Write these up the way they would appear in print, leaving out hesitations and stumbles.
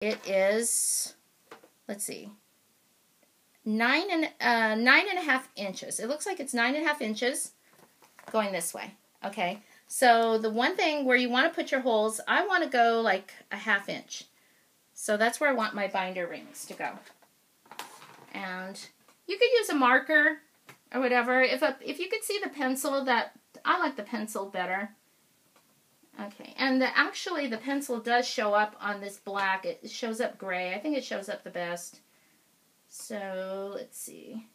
It is, let's see, 9.5 inches. It looks like it's 9.5 inches going this way. Okay, so the one thing where you want to put your holes, I want to go like a 1/2 inch. So that's where I want my binder rings to go. And you could use a marker or whatever. If you could see the pencil, that I like the pencil better. Okay, and actually the pencil does show up on this black. It shows up gray. I think it shows up the best. So let's see.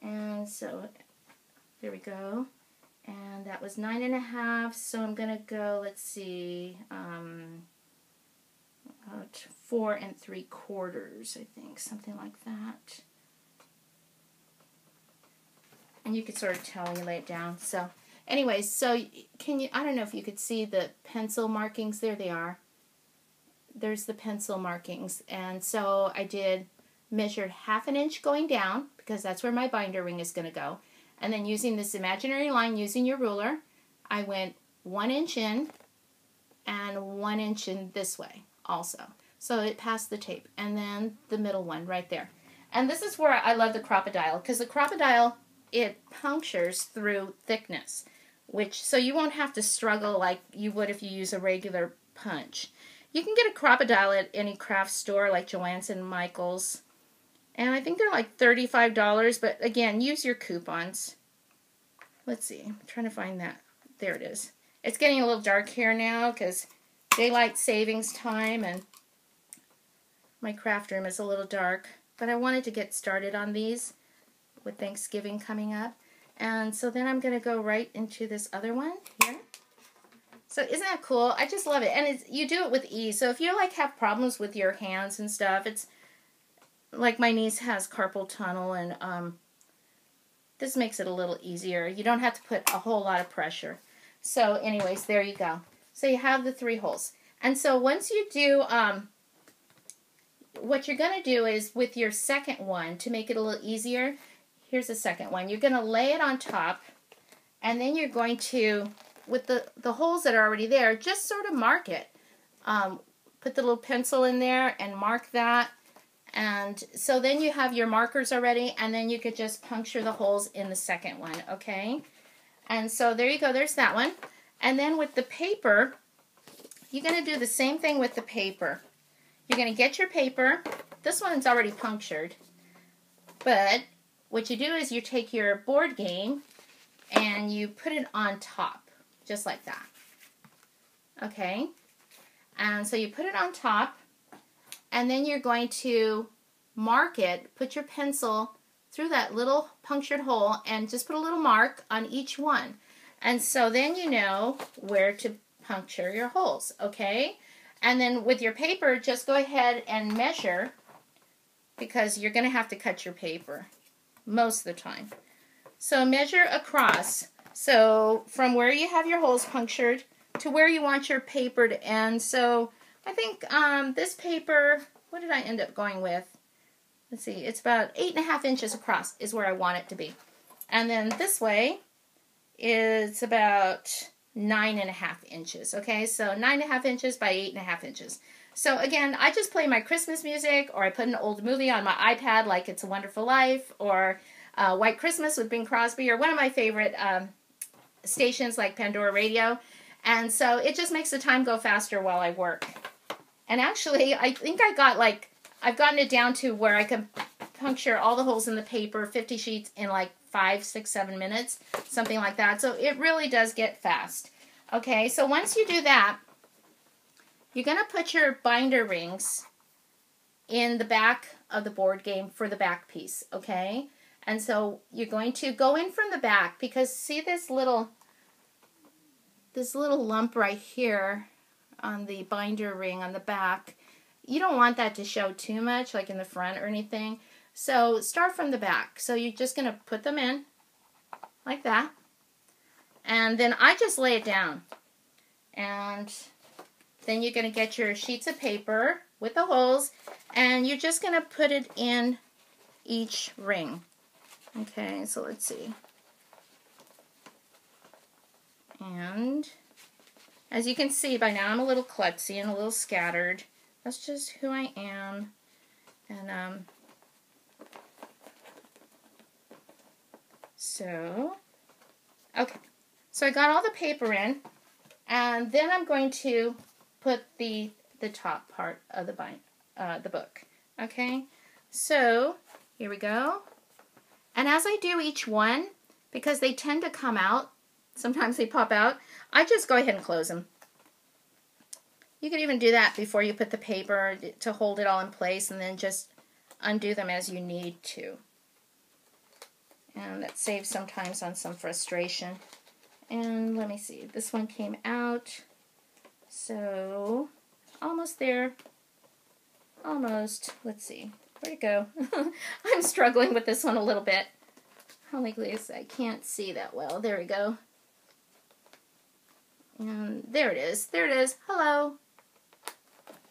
And so there we go. And that was 9.5. So I'm gonna go. Let's see. 4 3/4. I think, something like that. And you could sort of tell when you lay it down. So, anyways, so can you? I don't know if you could see the pencil markings. There they are. There's the pencil markings, and so I did measured 1/2 inch going down because that's where my binder ring is going to go. And then using this imaginary line, using your ruler, I went 1 inch in and 1 inch in this way also. So it passed the tape. And then the middle one right there. And this is where I love the Crop-A-Dile, because the Crop-A-Dile, it punctures through thickness, so you won't have to struggle like you would if you use a regular punch. You can get a Crop-A-Dile at any craft store like Joann's and Michael's. And I think they're like $35, but again, use your coupons. Let's see, I'm trying to find that. There it is. It's getting a little dark here now because daylight savings time and my craft room is a little dark. But I wanted to get started on these with Thanksgiving coming up. And so then I'm going to go right into this other one here. So isn't that cool? I just love it. And you do it with ease. So if you like have problems with your hands and stuff, it's like my niece has carpal tunnel, and this makes it a little easier. You don't have to put a whole lot of pressure. So anyways, there you go. So you have the 3 holes. And so once you do, what you're going to do is with your second one, to make it a little easier, here's the second one. You're going to lay it on top, and then you're going to, with the holes that are already there, just sort of mark it. Put the little pencil in there and mark that. And so then you have your markers already, and then you could just puncture the holes in the second one, okay? And so there you go, there's that one. And then with the paper, you're going to do the same thing with the paper. You're going to get your paper. This one's already punctured. But what you do is you take your board game and you put it on top, just like that. Okay? And so you put it on top, and then you're going to mark it, put your pencil through that little punctured hole, and just put a little mark on each one. And so then you know where to puncture your holes, okay? And then with your paper, just go ahead and measure, because you're going to have to cut your paper most of the time. So measure across. So from where you have your holes punctured to where you want your paper to end. So I think this paper, what did I end up going with? Let's see, it's about 8.5 inches across is where I want it to be. And then this way is about 9.5 inches. Okay, so 9.5 inches by 8.5 inches. So again, I just play my Christmas music, or I put an old movie on my iPad like It's a Wonderful Life, or White Christmas with Bing Crosby, or one of my favorite stations like Pandora Radio. And so it just makes the time go faster while I work. And actually, I think I've gotten it down to where I can puncture all the holes in the paper, 50 sheets, in like 5, 6, 7 minutes, something like that. So it really does get fast. Okay, so once you do that, you're going to put your binder rings in the back of the board game for the back piece, okay? And so you're going to go in from the back, because see this little lump right here on the binder ring on the back? You don't want that to show too much, like in the front or anything. So start from the back. So you're just going to put them in like that. And then I just lay it down. And then you're going to get your sheets of paper with the holes, and you're just going to put it in each ring. Okay, so let's see. And as you can see by now, I'm a little klutzy and a little scattered. That's just who I am. And okay. So I got all the paper in, and then I'm going to put the top part of the book. Okay. So here we go. And as I do each one, because they tend to come out, sometimes they pop out, I just go ahead and close them. You could even do that before you put the paper to hold it all in place, and then just undo them as you need to. And that saves sometimes on some frustration. And let me see, this one came out. So, almost there. Almost. Let's see. Where'd it go? I'm struggling with this one a little bit. Only because I can't see that well. There we go. And there it is. There it is. Hello.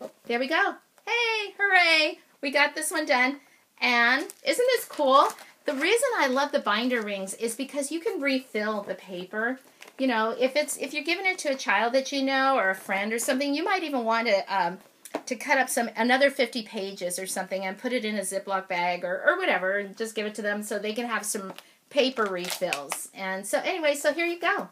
Oh, there we go. Hey, hooray. We got this one done. And isn't this cool? The reason I love the binder rings is because you can refill the paper. You know, if you're giving it to a child that you know or a friend or something, you might even want to cut up another 50 pages or something and put it in a Ziploc bag or whatever and just give it to them so they can have some paper refills. And so anyway, so here you go.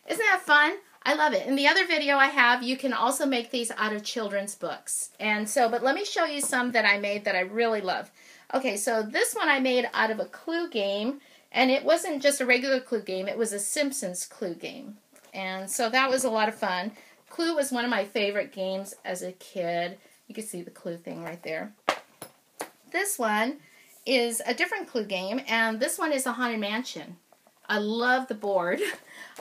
Isn't that fun? I love it. In the other video I have, you can also make these out of children's books. And so, but let me show you some that I made that I really love. Okay, so this one I made out of a clue game, and it wasn't just a regular clue game, it was a Simpsons clue game. And so that was a lot of fun. Clue was one of my favorite games as a kid. You can see the clue thing right there. This one is a different clue game, and this one is a Haunted Mansion. I love the board.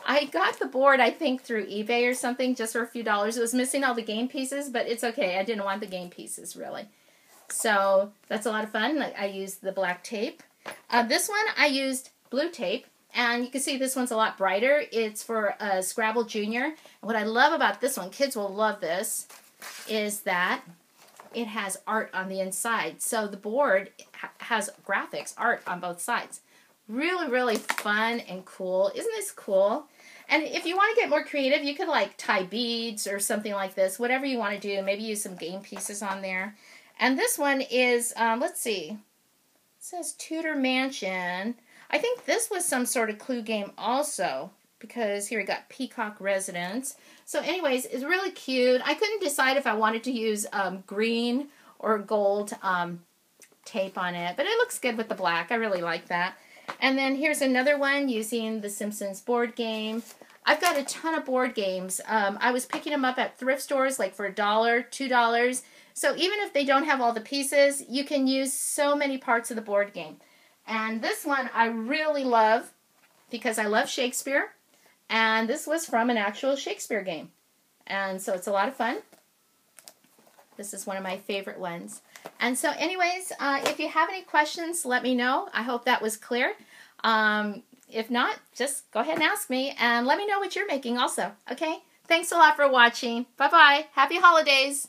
I got the board, I think, through eBay or something, just for a few dollars. It was missing all the game pieces, but it's okay. I didn't want the game pieces, really. So that's a lot of fun. I used the black tape. This one I used blue tape, and you can see this one's a lot brighter. It's for Scrabble Junior. And what I love about this one, kids will love this, is that it has art on the inside. So the board has graphics, art on both sides. Really, really fun and cool. Isn't this cool? And if you want to get more creative, you could like tie beads or something like this. Whatever you want to do. Maybe use some game pieces on there. And this one is, let's see. It says Tudor Mansion. I think this was some sort of clue game also. Because here we got Peacock Residence. So anyways, it's really cute. I couldn't decide if I wanted to use green or gold tape on it. But it looks good with the black. I really like that. And then here's another one using the Simpsons board game. I've got a ton of board games. I was picking them up at thrift stores like for $1, $2. So even if they don't have all the pieces, you can use so many parts of the board game. And this one I really love because I love Shakespeare. And this was from an actual Shakespeare game. And so it's a lot of fun. This is one of my favorite ones. And so anyways, if you have any questions, let me know. I hope that was clear. If not, just go ahead and ask me. And let me know what you're making also. Okay? Thanks a lot for watching. Bye-bye. Happy holidays.